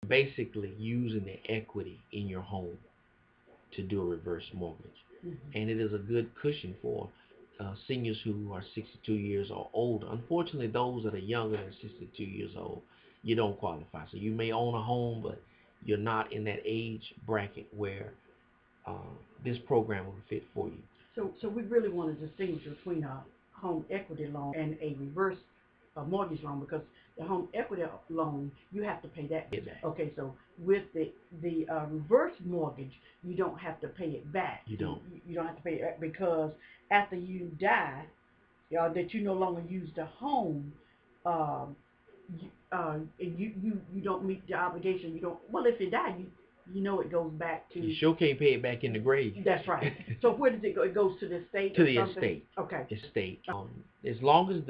basically using the equity in your home to do a reverse mortgage. And it is a good cushion for seniors who are 62 years or older. Unfortunately, those that are younger than 62 years old, you don't qualify. So you may own a home, but you're not in that age bracket where uh, this program will fit for you. So we really want to distinguish between a home equity loan and a reverse mortgage loan, because the home equity loan, you have to pay that. Get back. Okay, so with the reverse mortgage, you don't have to pay it back. You don't. You don't have to pay it back, because after you die, that you no longer use the home, um, you don't meet the obligation. You don't. Well, if you die, you know it goes back to. You sure can't pay it back in the grave. That's right. So where does it go? It goes to the estate. To or the something? estate. Okay. Estate. As long as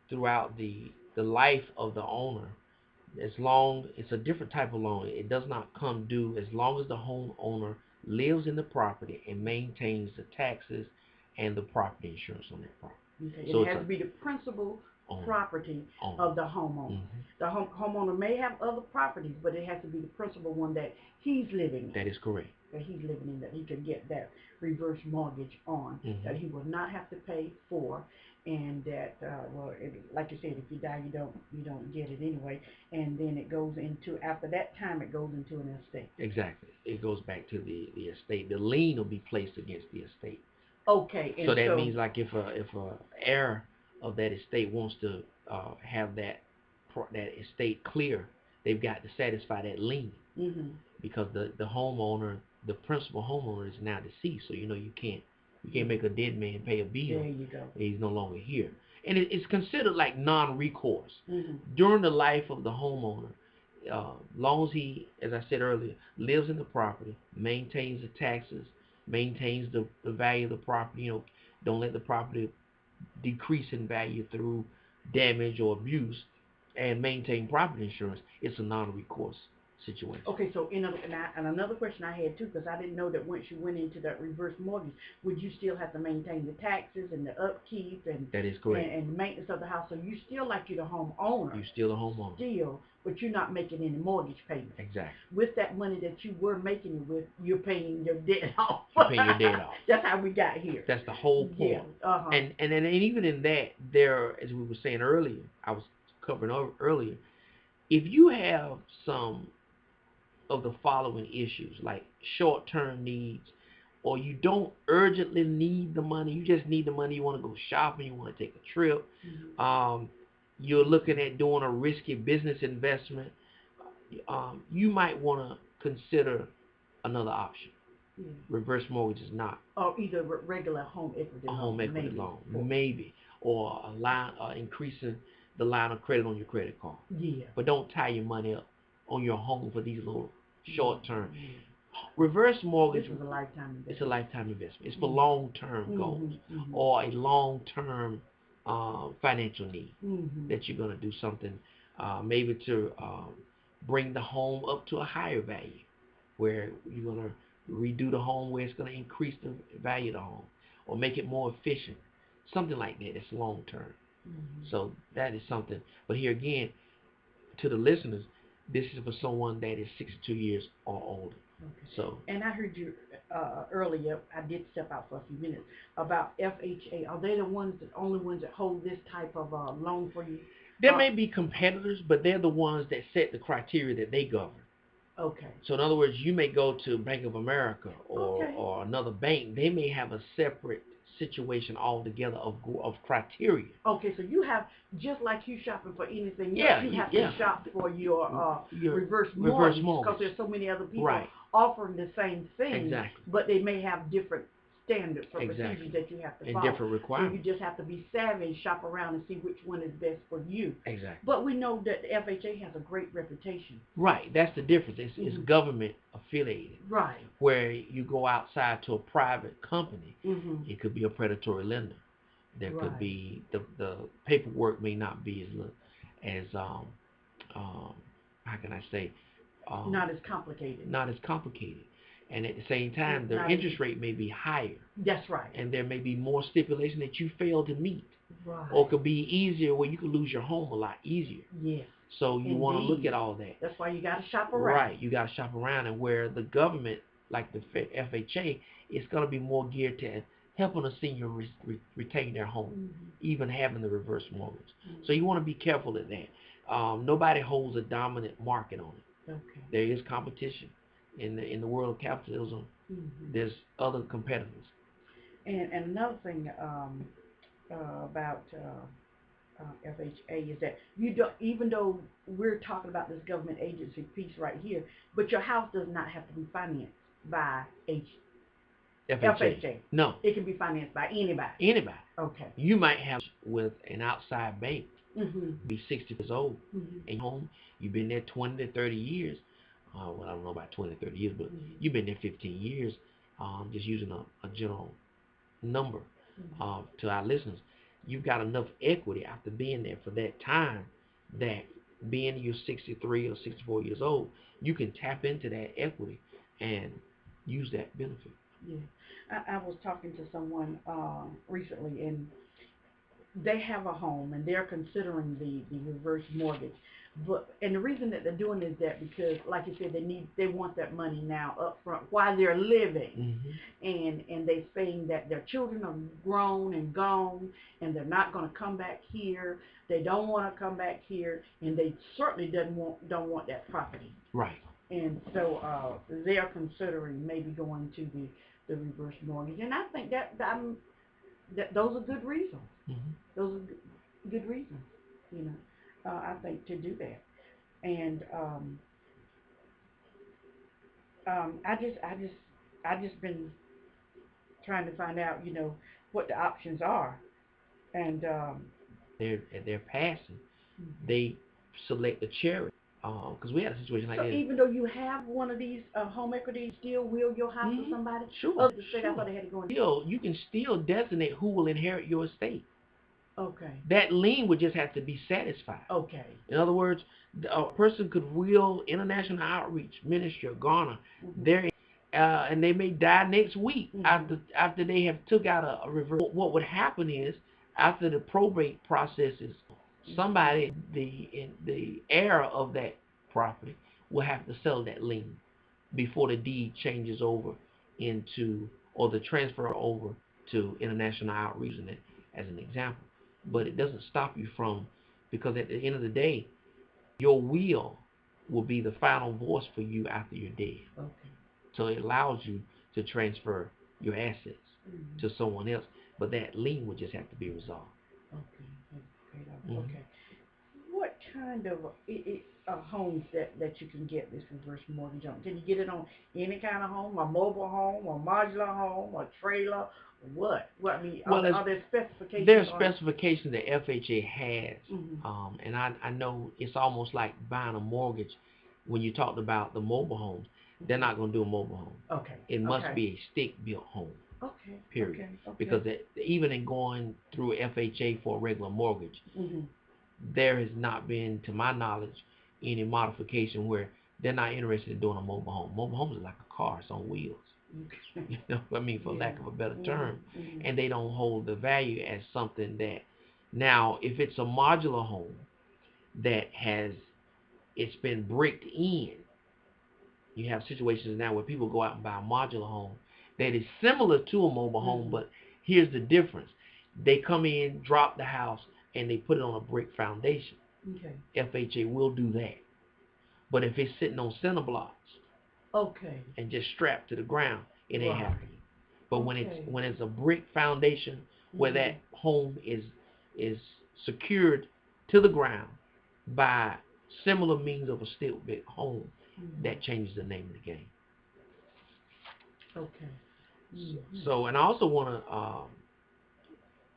throughout the life of the owner, as long it's a different type of loan. It does not come due as long as the homeowner lives in the property and maintains the taxes and the property insurance on that property. Okay. So it has to be the principal property of the homeowner. The homeowner may have other properties, but it has to be the principal one that he's living in. That is correct. That he's living in, that he can get that reverse mortgage on, that he will not have to pay for, and that like you said, if you die, you don't get it anyway, and then it goes into, after that time, it goes into an estate. Exactly. It goes back to the estate. The lien will be placed against the estate. Okay. So that means, like, if a heir of that estate wants to have that estate clear, they've got to satisfy that lien, because the homeowner, the principal homeowner, is now deceased. So you can't make a dead man pay a bill. There you go. He's no longer here, and it's considered like non-recourse during the life of the homeowner. Long as he, as I said earlier, lives in the property, maintains the taxes, maintains the value of the property. Don't let the property decrease in value through damage or abuse, and maintain property insurance. It's a non-recourse situation. Okay, so and another question I had too, because I didn't know that once you went into that reverse mortgage, would you still have to maintain the taxes and the upkeep and that is correct, and the maintenance of the house? So you still, like, you're the homeowner. You're still a homeowner. Still, but you're not making any mortgage payments. Exactly. With that money that you were making it with, you're paying your debt off. You're paying your debt off. That's how we got here. That's the whole point. Yeah. And even in that, there, as we were saying earlier, I was covering earlier, if you have some of the following issues, like short-term needs, or you don't urgently need the money, you just need the money, you want to go shopping, you want to take a trip, you're looking at doing a risky business investment, you might want to consider another option. Reverse mortgage is not. Or either regular home equity loan. A home equity loan, maybe. Or a line, increasing the line of credit on your credit card. Yeah. But don't tie your money up on your home for these little short-term. Reverse mortgage is a lifetime investment. It's a lifetime investment. It's for long-term goals, or a long-term financial need that you're going to do something, maybe to bring the home up to a higher value, where you're going to redo the home where it's going to increase the value of the home, or make it more efficient. Something like that. It's long-term. So that is something. But here again, to the listeners, this is for someone that is 62 years or older. Okay. So. And I heard you earlier, I did step out for a few minutes, about FHA. Are they the only ones that hold this type of loan for you? There may be competitors, but they're the ones that set the criteria that they govern. Okay. So in other words, you may go to Bank of America or another bank. They may have a separate situation altogether of criteria. Okay, so you have, just like you shopping for anything else, you have to shop for your reverse mortgage, because there's so many other people offering the same thing. Exactly. But they may have different standards or procedures that you have to follow. And different requirements. So you just have to be savvy and shop around and see which one is best for you. Exactly. But we know that the FHA has a great reputation. Right. That's the difference. It's government affiliated. Right. Where you go outside to a private company, it could be a predatory lender. There could be the paperwork may not be as how can I say, not as complicated. Not as complicated. And at the same time, their interest rate may be higher. That's right. And there may be more stipulation that you fail to meet. Right. Or it could be easier where you could lose your home a lot easier. Yes. So you want to look at all that. That's why you got to shop around. Right. You got to shop around. And where the government, like the FHA, is going to be more geared to helping a senior retain their home, even having the reverse mortgage. So you want to be careful of that. Nobody holds a dominant market on it. Okay. There is competition. In the world of capitalism, there's other competitors. And another thing about FHA is that you don't, even though we're talking about this government agency piece right here, but your house does not have to be financed by FHA. No. It can be financed by anybody. Anybody. Okay. You might have with an outside bank, be 60 years old, and home, you've been there 20 to 30 years. Well, I don't know about 20 to 30 years, but you've been there 15 years, just using a general number to our listeners. You've got enough equity after being there for that time that being you're 63 or 64 years old, you can tap into that equity and use that benefit. Yeah. I was talking to someone recently, and they have a home, and they're considering the reverse mortgage. And the reason that they're doing is that because, like you said, they want that money now up front while they're living, and they're saying that their children are grown and gone, and they're not going to come back here. They don't want to come back here, and they certainly don't want that property. Right. And so they're considering maybe going to the reverse mortgage, and I think that those are good reasons. Those are good reasons, you know. I think to do that, and I just been trying to find out, you know, what the options are, and they're passing. They select a charity, because we had a situation like this. So even though you have one of these home equity, still will your house to somebody? Sure. I thought they had to go in. You can still designate who will inherit your estate. Okay. That lien would just have to be satisfied. Okay. In other words, a person could will International Outreach Ministry of Ghana, and they may die next week after they have took out a reverse. What would happen is, after the probate process is, somebody, the heir of that property, will have to sell that lien before the deed changes over into, or the transfer over to International Outreach, as an example. But it doesn't stop you from, because at the end of the day, your will be the final voice for you after you're dead. Okay. So it allows you to transfer your assets to someone else, but that lien would just have to be resolved. Okay. Okay. What kind of homes that you can get this reverse mortgage on? Can you get it on any kind of home, a mobile home, a modular home, a trailer? What? I mean, are there specifications? There are specifications that FHA has, and I know it's almost like buying a mortgage. When you talked about the mobile homes, they're not going to do a mobile home. Okay. It must be a stick-built home. Okay. Period. Okay. Because even in going through FHA for a regular mortgage, there has not been, to my knowledge, any modification where they're not interested in doing a mobile home. Mobile homes are like a car, it's on wheels. You know what I mean, for lack of a better term. And they don't hold the value as something that, now if it's a modular home that it's been bricked in, you have situations now where people go out and buy a modular home that is similar to a mobile home, but here's the difference. They come in, drop the house, and they put it on a brick foundation. Okay. FHA will do that. But if it's sitting on cinder blocks, and just strapped to the ground, it ain't happening. But when it's a brick foundation where that home is secured to the ground by similar means of a stick-built home, that changes the name of the game. Okay. So, and I also want to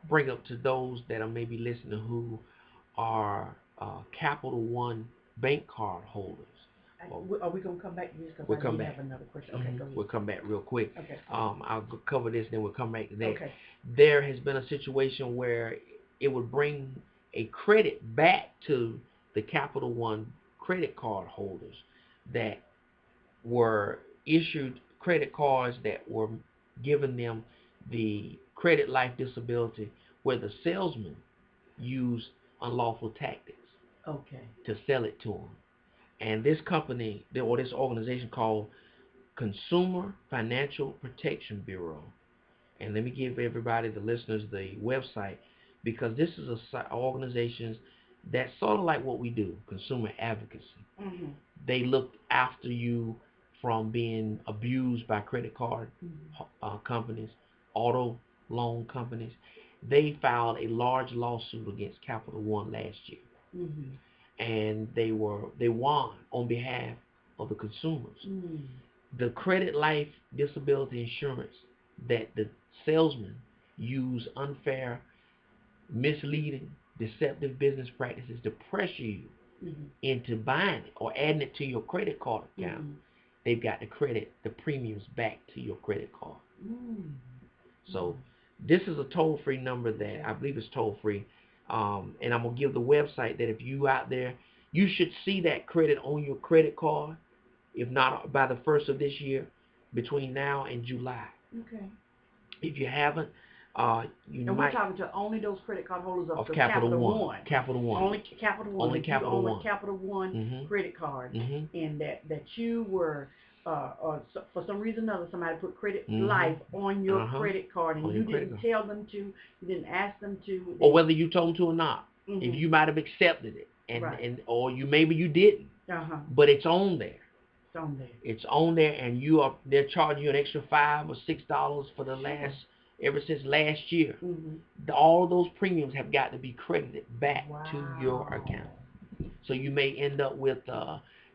bring up to those that are maybe listening who are Capital One bank card holders. Are we going to come back to this? We'll come back. Have another question. Okay, go ahead. We'll come back real quick. Okay. I'll cover this, then we'll come back to that. Okay. There has been a situation where it would bring a credit back to the Capital One credit card holders that were issued credit cards that were giving them the credit life disability where the salesman used unlawful tactics to sell it to them. And this company, or this organization called Consumer Financial Protection Bureau. And let me give everybody, the listeners, the website, because this is a organization that's sort of like what we do, consumer advocacy. They look after you from being abused by credit card companies, auto loan companies. They filed a large lawsuit against Capital One last year, and they won on behalf of the consumers. The credit life disability insurance that the salesmen use unfair, misleading, deceptive business practices to pressure you into buying it or adding it to your credit card account. They've got to credit the premiums back to your credit card. So this is a toll-free number that I believe is toll-free. And I'm going to give the website that if you out there, you should see that credit on your credit card, if not by the 1st of this year, between now and July. If you haven't, and we're talking to only those credit card holders of the Capital One. Capital One. Only Capital One. Only Capital One. Capital One credit card, and that you were, for some reason or another, somebody put credit life on your credit card, and you didn't tell them to, you didn't ask them to, or whether you told them to or not. If you might have accepted it, and or maybe you didn't, but it's on there. It's on there, and they're charging you an extra $5 or $6 for the ever since last year. All those premiums have got to be credited back to your account. So you may end up with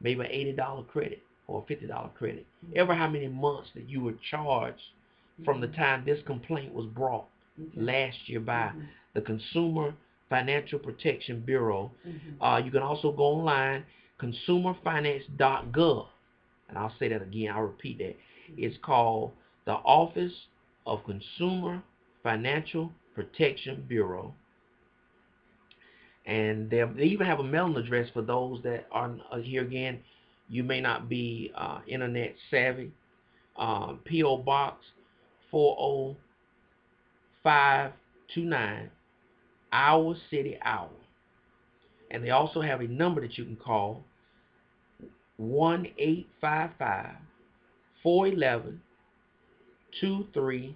maybe an $80 credit or a $50 credit. Ever how many months that you were charged from the time this complaint was brought last year by the Consumer Financial Protection Bureau. You can also go online, consumerfinance.gov. And I'll say that again, I'll repeat that. It's called the Office of Consumer Financial Protection Bureau. And they even have a mailing address for those that are here again. You may not be internet savvy. P.O. Box 40529, Iowa City, Iowa. And they also have a number that you can call, 1-855-411-2372.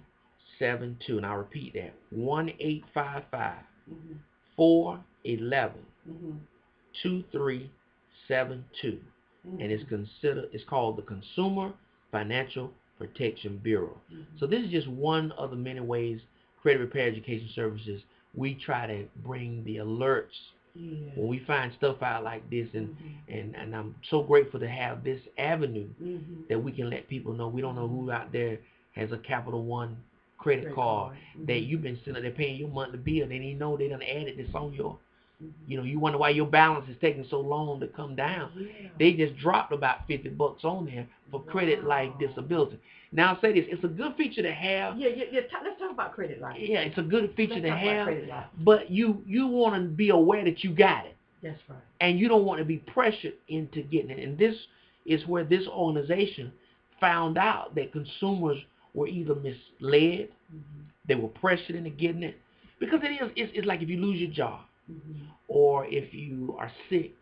And I'll repeat that, 1-855-411-2372. And it's called the Consumer Financial Protection Bureau. So this is just one of the many ways Credit Repair Education Services, we try to bring the alerts when we find stuff out like this, and I'm so grateful to have this avenue that we can let people know. We don't know who out there has a Capital One credit card that you've been sitting there paying your monthly bill. They didn't know they done added this on your, you wonder why your balance is taking so long to come down. They just dropped about $50 on there for credit life disability. Now I'll say this, it's a good feature to have. Let's talk about credit life. It's a good feature to have, but you want to be aware that you got it. That's right. And you don't want to be pressured into getting it. And this is where this organization found out that consumers were either misled, they were pressured into getting it. Because it's like if you lose your job, or if you are sick,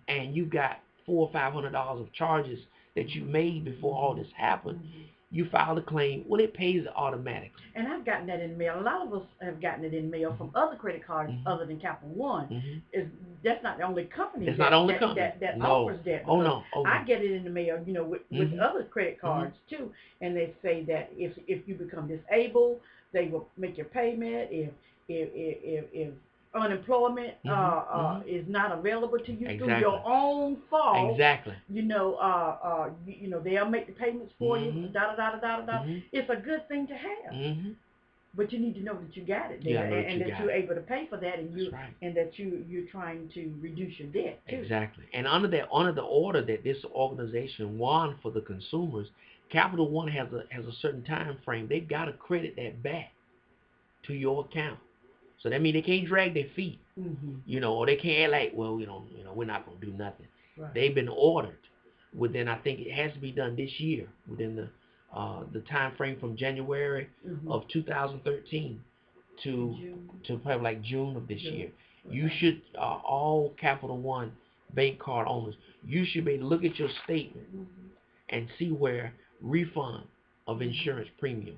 and you got $400 or $500 of charges that you made before all this happened, you file a claim, well, it pays automatically. And I've gotten that in the mail. A lot of us have gotten it in the mail from other credit cards other than Capital One. That's not the only company that offers that. Oh, no. I get it in the mail, with other credit cards too. And they say that if you become disabled, they will make your payment. If unemployment is not available to you through your own fault. They'll make the payments for you. It's a good thing to have. But you need to know that you got it there, and that you're able to pay for that, and that you're trying to reduce your debt too. Exactly. And under the order that this organization won for the consumers, Capital One has a certain time frame. They've got to credit that back to your account. So that means they can't drag their feet, or they can't act like, well, we're not going to do nothing. They've been ordered within, I think it has to be done this year, within the the time frame from January of 2013 to probably like June of this year. You should, all Capital One bank card owners, you should be able to look at your statement and see where refund of insurance premium.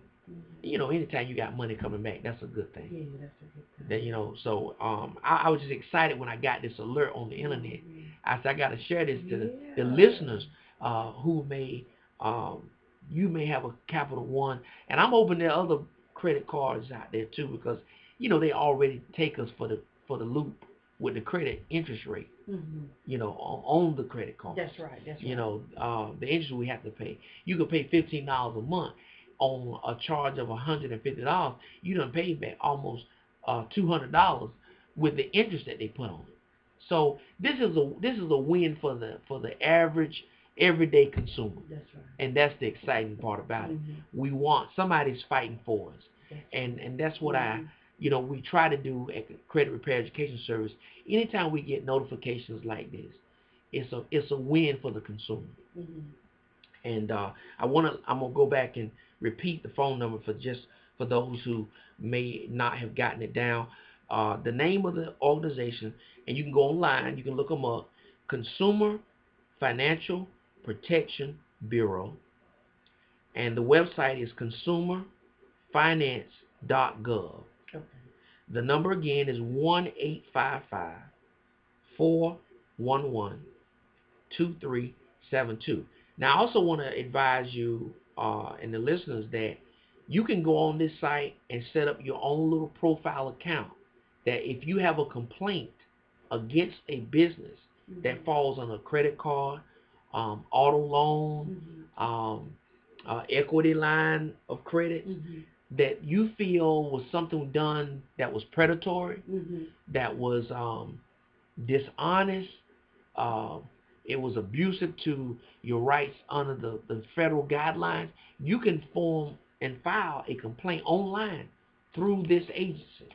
Anytime you got money coming back, that's a good thing. Yeah, that's a good thing. So I was just excited when I got this alert on the internet. I said I got to share this to the listeners who may you may have a Capital One, and I'm hoping there are other credit cards out there too, because they already take us for the loop with the credit interest rate. On the credit card. That's right. The interest we have to pay. You could pay $15 a month on a charge of $150. You done paid back almost $200 with the interest that they put on it. So this is a win for the average everyday consumer. That's right. And that's the exciting part about it. We want somebody's fighting for us, and that's what we try to do at the Credit Repair Education Service. Anytime we get notifications like this, it's a win for the consumer. And I'm gonna go back and repeat the phone number for those who may not have gotten it down. The name of the organization, and you can go online, you can look them up: Consumer Financial Protection Bureau, and the website is consumerfinance.gov. Okay. The number again is 1-855-411-2372. Now, I also want to advise you and the listeners that you can go on this site and set up your own little profile account, that if you have a complaint against a business that falls on a credit card, auto loan, equity line of credit, that you feel was something done that was predatory, that was dishonest, it was abusive to your rights under the federal guidelines, you can form and file a complaint online through this agency.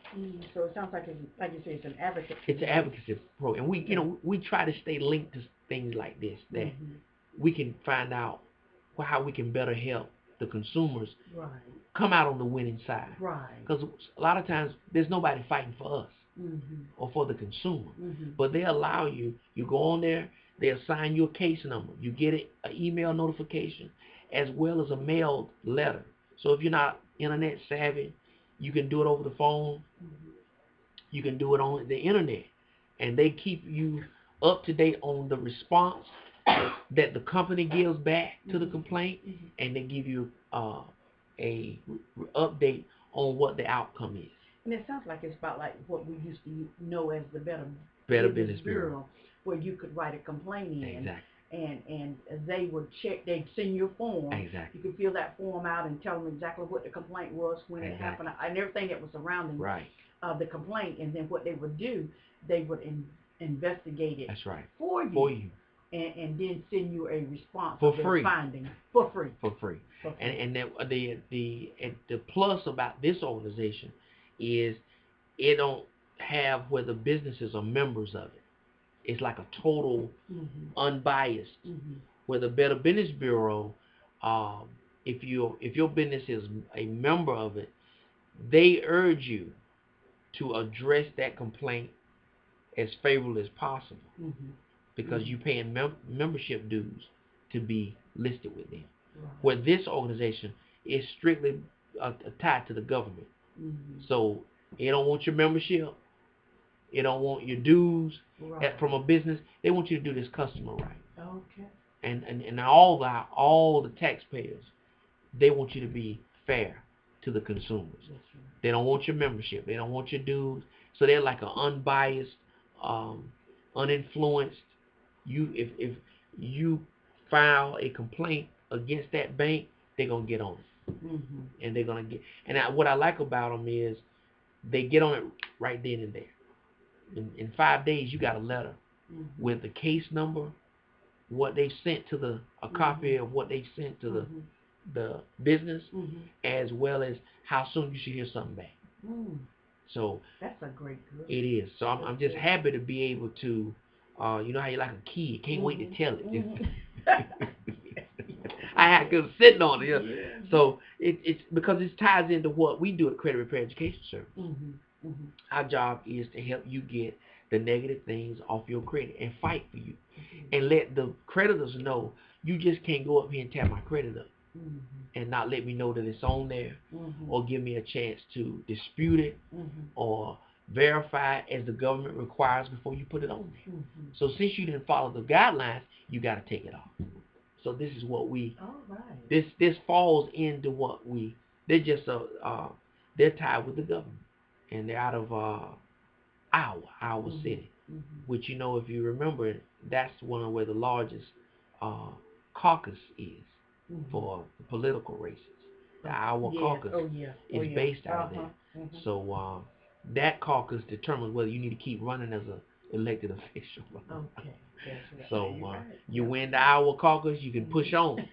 So it sounds like you say, it's an advocacy. It's an advocacy program, and we try to stay linked to things like this, that we can find out how we can better help the consumers come out on the winning side. Because a lot of times there's nobody fighting for us or for the consumer, but they allow you go on there, they assign you a case number, you get an email notification as well as a mailed letter. So if you're not internet savvy, you can do it over the phone, you can do it on the internet, and they keep you up to date on the response that the company gives back to the complaint, and they give you a update on what the outcome is. And it sounds like it's about like what we used to know as the Better Business Bureau, where you could write a complaint in. Exactly. And they would check, they'd send you a form. Exactly. You could fill that form out and tell them exactly what the complaint was, when it happened, and everything that was surrounding the complaint. And then what they would do, they would investigate it for you. And then send you a response for free. Finding for free. And the plus about this organization is it don't have where the businesses are members of it. It's like a total unbiased. Where the Better Business Bureau, if your business is a member of it, they urge you to address that complaint as favorably as possible, because you're paying membership dues to be listed with them. Where this organization is strictly tied to the government, so they don't want your membership. They don't want your dues from a business. They want you to do this customer right. Okay. And all the taxpayers, they want you to be fair to the consumers. They don't want your membership. They don't want your dues. So they're like an unbiased, uninfluenced. If you file a complaint against that bank, they're gonna get on it, and they're gonna get. And what I like about them is they get on it right then and there. In 5 days, you got a letter with the case number, what they sent to a copy of what they sent to the business, as well as how soon you should hear something back. So that's a great good. It is. So I'm just happy to be able to, you know how you like a kid, can't wait to tell it. I had to sitting on it. So it's because it ties into what we do at Credit Repair Education Service. Our job is to help you get the negative things off your credit and fight for you, and let the creditors know you just can't go up here and tap my credit up and not let me know that it's on there, or give me a chance to dispute it or verify as the government requires before you put it on there. So since you didn't follow the guidelines, you got to take it off. So this is what we. This falls into what we. They're just they're tied with the government, and they're out of Iowa City, which, you know, if you remember, that's one of where the largest caucus is for the political races. The Iowa caucus is based out of there. So that caucus determines whether you need to keep running as an elected official. Okay. So you win the Iowa caucus, you can push on.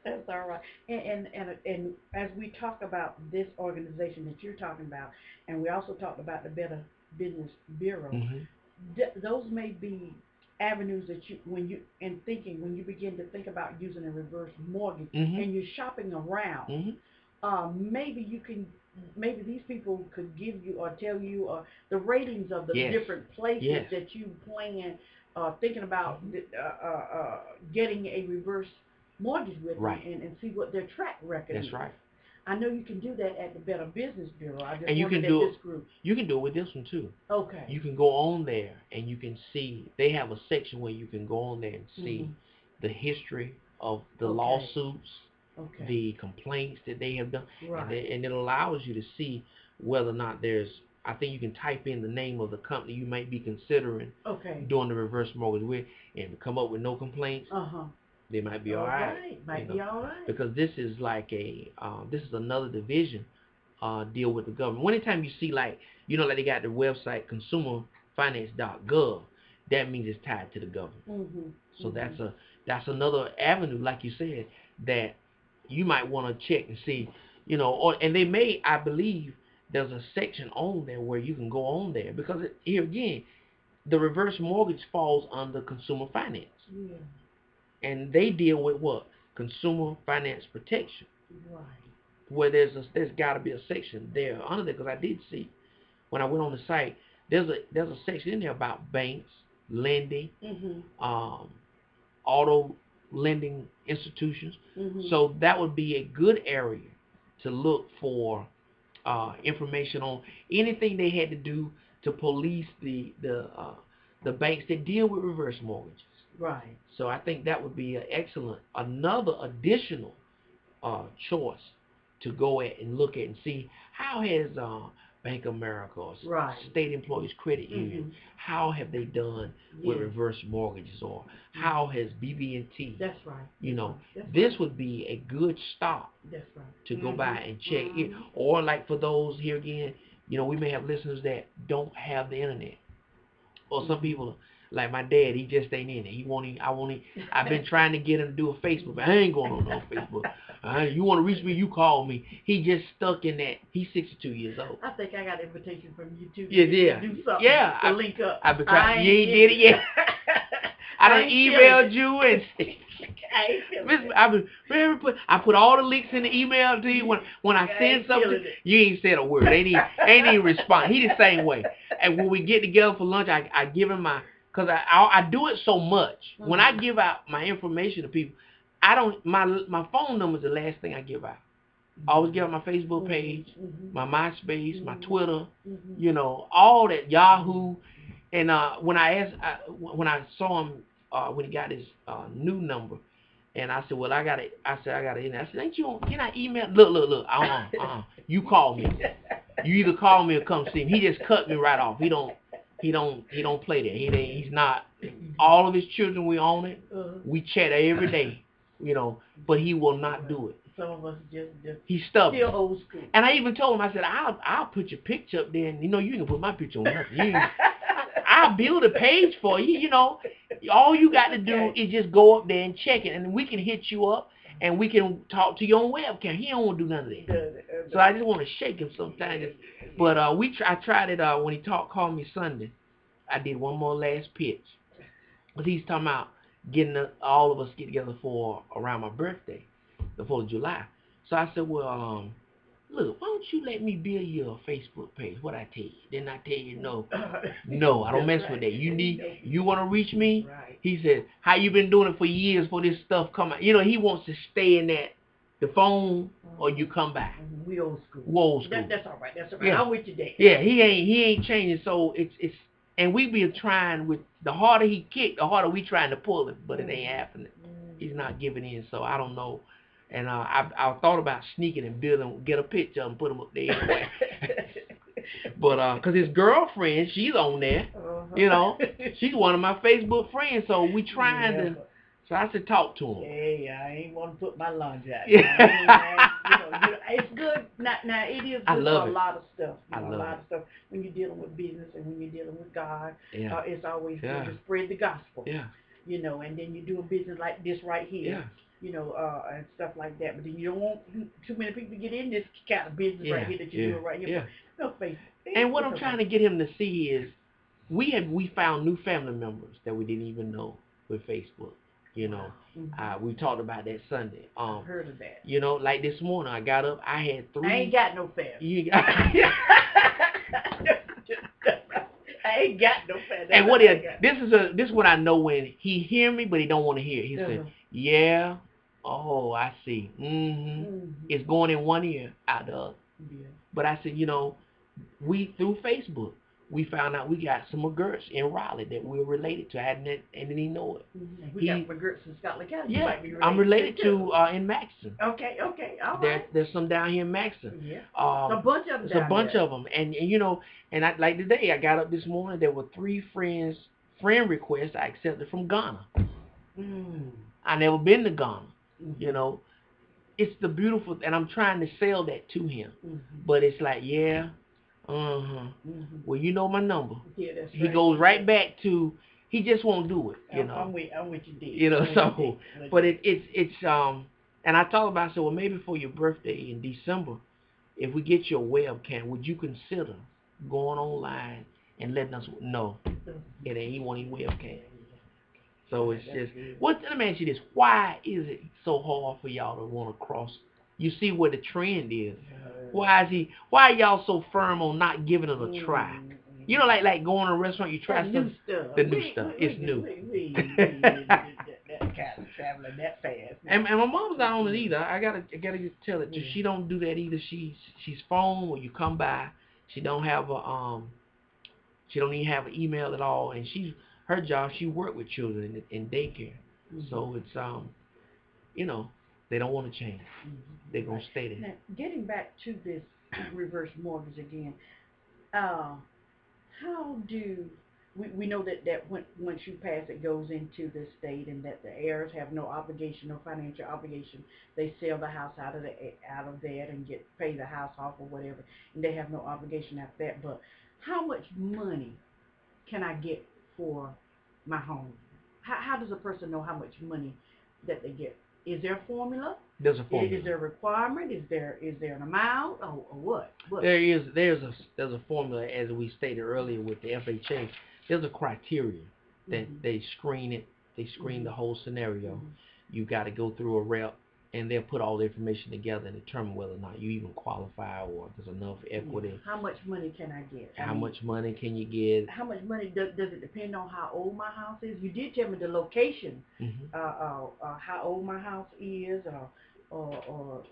That's all right. And as we talk about this organization that you're talking about, and we also talked about the Better Business Bureau, those may be avenues that when you begin to think about using a reverse mortgage, and you're shopping around, maybe these people could give you or tell you the ratings of the different places that you plan thinking about getting a reverse mortgage with, and see what their track record is. That's right. I know you can do that at the Better Business Bureau. And you can do it. You can do it with this one too. Okay. You can go on there and you can see. They have a section where you can go on there and see the history of the lawsuits, the complaints that they have done, and it allows you to see whether or not there's. I think you can type in the name of the company you might be considering doing the reverse mortgage with, and come up with no complaints. They might be all right. Might be all right. Because this is like this is another division deal with the government. Anytime you see, like, you know, like they got the website consumerfinance.gov, that means it's tied to the government. So that's another avenue, like you said, that you might want to check and see, you know, and they may, I believe, there's a section on there where you can go on there, because here again, the reverse mortgage falls under consumer finance. And they deal with what? Consumer finance protection. Where there's got to be a section there under there, because I did see when I went on the site, there's a section in there about banks, lending, auto lending institutions. So that would be a good area to look for information on anything they had to do to police the banks that deal with reverse mortgages. So I think that would be another additional choice to go at and look at and see how has Bank of America or State Employees Credit Union, how have they done with reverse mortgages, or how has BB&T? That's right. You know, this would be a good stop. To go by and check it, or like for those here again, you know, we may have listeners that don't have the internet, or some people. Like my dad, he just ain't in it. I've been trying to get him to do a Facebook, but I ain't going on no Facebook. You want to reach me, you call me. He just stuck in that. He's 62 years old. I think I got an invitation from you too. To do something to link up. I've been trying. You ain't did it yet. I done emailed you and I put all the links in the email to you. When I send something, you ain't said a word. Ain't even respond. He the same way. And when we get together for lunch, I give him because I do it so much. When I give out my information to people, I don't. My phone number is the last thing I give out. I always give out my Facebook page, my MySpace, my Twitter, you know, all that, Yahoo. And when I saw him when he got his new number, and I said, well, I got it. I said, ain't you? Can I email? Look. You call me. You either call me or come see him. He just cut me right off. He don't play that. He's not. All of his children, we own it. We chat every day, you know. But he will not do it. Some of us just he's stubborn. Still old school. And I even told him, I said, I'll put your picture up there, and you know you can put my picture on nothing. I'll build a page for you. You know, all you got to do is just go up there and check it, and we can hit you up, and we can talk to you on webcam. He don't want to do none of that. So I just want to shake him sometimes. But I tried it when he called me Sunday. I did one more last pitch. But he's talking about all of us get together for around my birthday, the 4th of July. So I said, well, look, why don't you let me build you a Facebook page? What I tell you? Didn't I tell you no? No, I don't mess with that. You want to reach me? Right. He said, how you been doing it for years for this stuff come out? He wants to stay in the phone or you come back. We old school. Old school. That's all right. Yeah. I'm with you there. Yeah, he ain't changing. So it's and we be trying with the harder he kicked, the harder we trying to pull him, but it ain't happening. He's not giving in. So I don't know. And I thought about sneaking and get a picture and put him up there anyway. But cause his girlfriend, she's on there. She's one of my Facebook friends. So we trying to. So I said, talk to him. Hey, I ain't want to put my laundry out. Yeah. It's good. Now it is good for a lot of stuff. A lot of stuff. When you're dealing with business and when you're dealing with God, it's always good to spread the gospel. Yeah. And then you're doing business like this right here. Yeah. And stuff like that. But then you don't want too many people to get in this kind of business right here that you're doing right here. Yeah. No faith. And what I'm trying to get him to see is we found new family members that we didn't even know with Facebook. We talked about that Sunday. I heard of that. Like this morning, I got up. I had 3. I ain't got no family. I ain't got no family. And this is what I know when he hear me, but he don't want to hear it. He said, "Yeah, oh, I see. It's going in one ear, out the other." Yeah. But I said, we through Facebook. We found out we got some Mcgirts in Raleigh that we're related to. I didn't even know it. We got Mcgirts in Scotland County. Yeah, I'm related to in Maxton. Okay, all right. There's some down here in Maxton. Yeah, a bunch of them. There's a bunch of them, and I like today. I got up this morning. There were 3 friend requests I accepted from Ghana. I never been to Ghana. It's the beautiful, and I'm trying to sell that to him, but it's like well, you know my number. Yeah, that's right. He goes right back to he just won't do it. I'm with you, Dick. So but it's and I talked about, I said, well, maybe for your birthday in December, if we get you a webcam, would you consider going online and letting us know it ain't one of your webcams? So it's just let me ask you this: why is it so hard for y'all to want to cross? You see where the trend is. Why are y'all so firm on not giving it a try? Like going to a restaurant, you try new stuff. The new stuff. It's new. That kind of traveling that fast. And my mom's not on it either. I gotta tell it. She don't do that either. She's phone when you come by. She don't have she don't even have an email at all. And her job. She work with children in daycare. So it's they don't want to change. They're going to stay there. Now, getting back to this reverse mortgage again, how do we know that once you pass it goes into the state and that the heirs have no obligation, no financial obligation. They sell the house out of that and pay the house off or whatever, and they have no obligation after that. But how much money can I get for my home? How does a person know how much money that they get? Is there a formula? There's a formula. Is there a requirement? Is there an amount or what? There's a formula, as we stated earlier with the FHA. There's a criteria that they screen it. They screen the whole scenario. You got to go through a rep, and they'll put all the information together and determine whether or not you even qualify or there's enough equity. How much money can I get? How much money can you get? How much money does it depend on how old my house is? You did tell me the location, how old my house is, or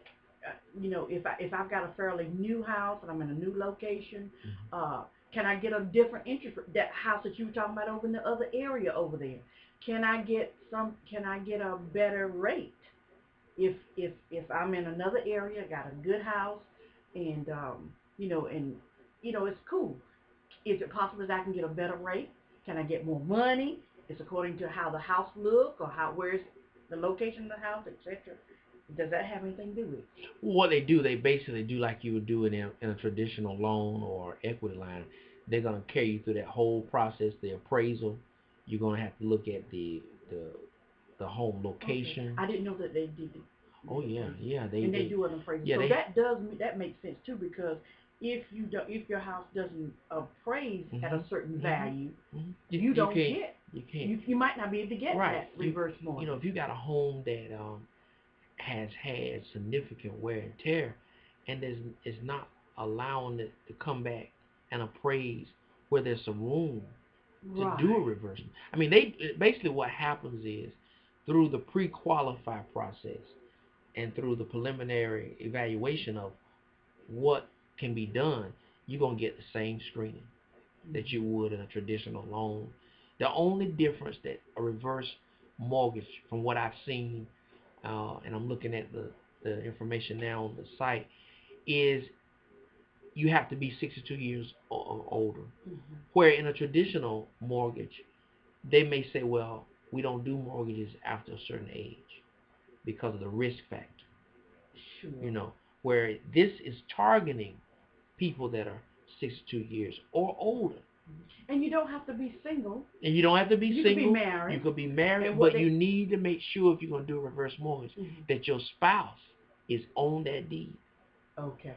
if I've got a fairly new house and I'm in a new location, can I get a different interest rate? That house that you were talking about over in the other area over there, can I get a better rate? If I'm in another area, got a good house, and it's cool. Is it possible that I can get a better rate? Can I get more money? It's according to how the house look or where's the location of the house, etc. Does that have anything to do with it? What they do, they basically do like you would do in a traditional loan or equity line. They're gonna carry you through that whole process, the appraisal. You're gonna have to look at the home location. Okay. I didn't know that they did it. Oh yeah. They do an appraisal. Yeah, so that makes sense too, because if your house doesn't appraise at a certain value, you you can't. You might not be able to get Right. that reverse mortgage. If you got a home that has had significant wear and tear, and is not allowing it to come back and appraise where there's some room to do a reverse. I mean, basically what happens is through the pre-qualify process and through the preliminary evaluation of what can be done, you're going to get the same screening that you would in a traditional loan. The only difference that a reverse mortgage, from what I've seen, and I'm looking at the information now on the site, is you have to be 62 years or older. Where in a traditional mortgage, they may say, well, we don't do mortgages after a certain age because of the risk factor. Sure. Where this is targeting people that are 62 years or older. And you don't have to be single. And you don't have to be single. You could be married. You could be married, but you need to make sure if you're going to do a reverse mortgage that your spouse is on that deed. Okay.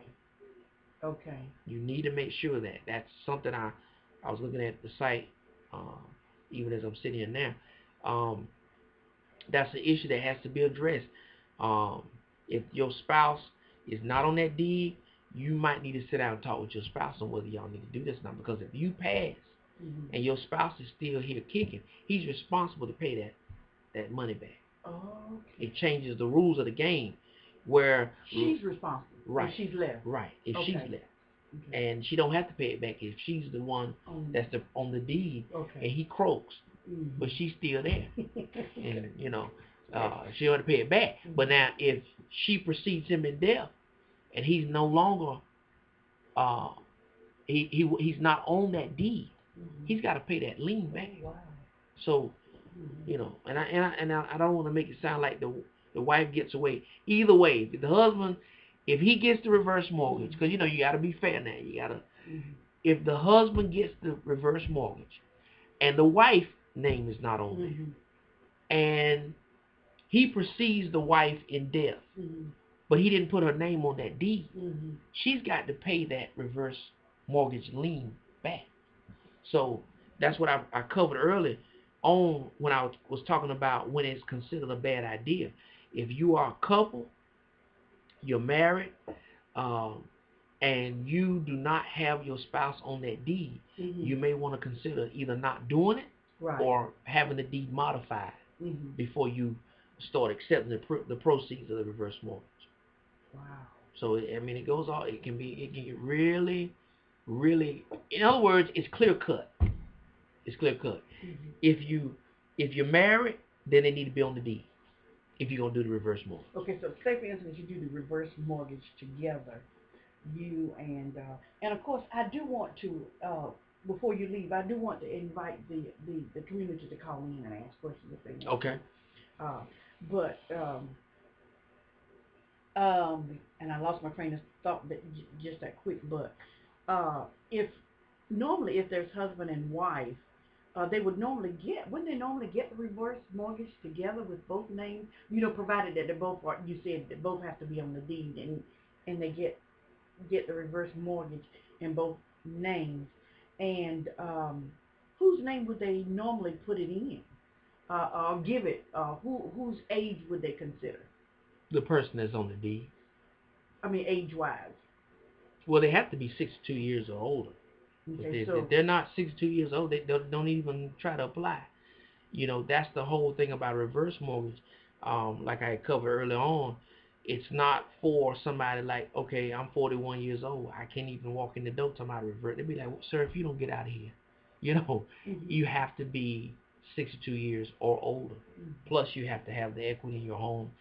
You need to make sure that. That's something I was looking at the site, even as I'm sitting here now. That's an issue that has to be addressed. If your spouse is not on that deed, you might need to sit down and talk with your spouse on whether y'all need to do this now. Because if you pass and your spouse is still here kicking, he's responsible to pay that money back. It changes the rules of the game where she's responsible. Right. If she's left. Right. If she's left. And she don't have to pay it back if she's the one that's on the deed and he croaks. But she's still there. And she don't have to pay it back. But now if she precedes him in death and he's no longer he's not on that deed, he's got to pay that lien back. Wow. So and I don't want to make it sound like the wife gets away. Either way, if the husband, if he gets the reverse mortgage, because you got to be fair now. You got to. If the husband gets the reverse mortgage, and the wife name is not on there, and he precedes the wife in death, but he didn't put her name on that deed, she's got to pay that reverse mortgage lien back. So that's what I covered earlier on when I was talking about when it's considered a bad idea. If you are a couple, you're married, and you do not have your spouse on that deed, you may want to consider either not doing it or having the deed modified before you start accepting the proceeds of the reverse mortgage. Wow. So it goes all. It can get really, really. In other words, it's clear cut. It's clear cut. If you're married, then they need to be on the deed. If you're gonna do the reverse mortgage. Okay, so say for instance you do the reverse mortgage together, you and of course I do want to before you leave, I do want to invite the community to call in and ask questions if they want. Okay. And I lost my train of thought just that quick. But if there's husband and wife, wouldn't they normally get the reverse mortgage together with both names? Provided that they both are. You said that both have to be on the deed, and they get the reverse mortgage in both names. And whose name would they normally put it in? Or give it? Whose age would they consider? The person that's on the deed. I mean, age-wise. Well, they have to be 62 years or older. Okay, if they're not 62 years old, they don't even try to apply. That's the whole thing about reverse mortgage. Like I covered early on, it's not for somebody like, okay, I'm 41 years old. I can't even walk in the door to my revert. They'd be like, well, sir, if you don't get out of here, you have to be 62 years or older. Plus, you have to have the equity in your home.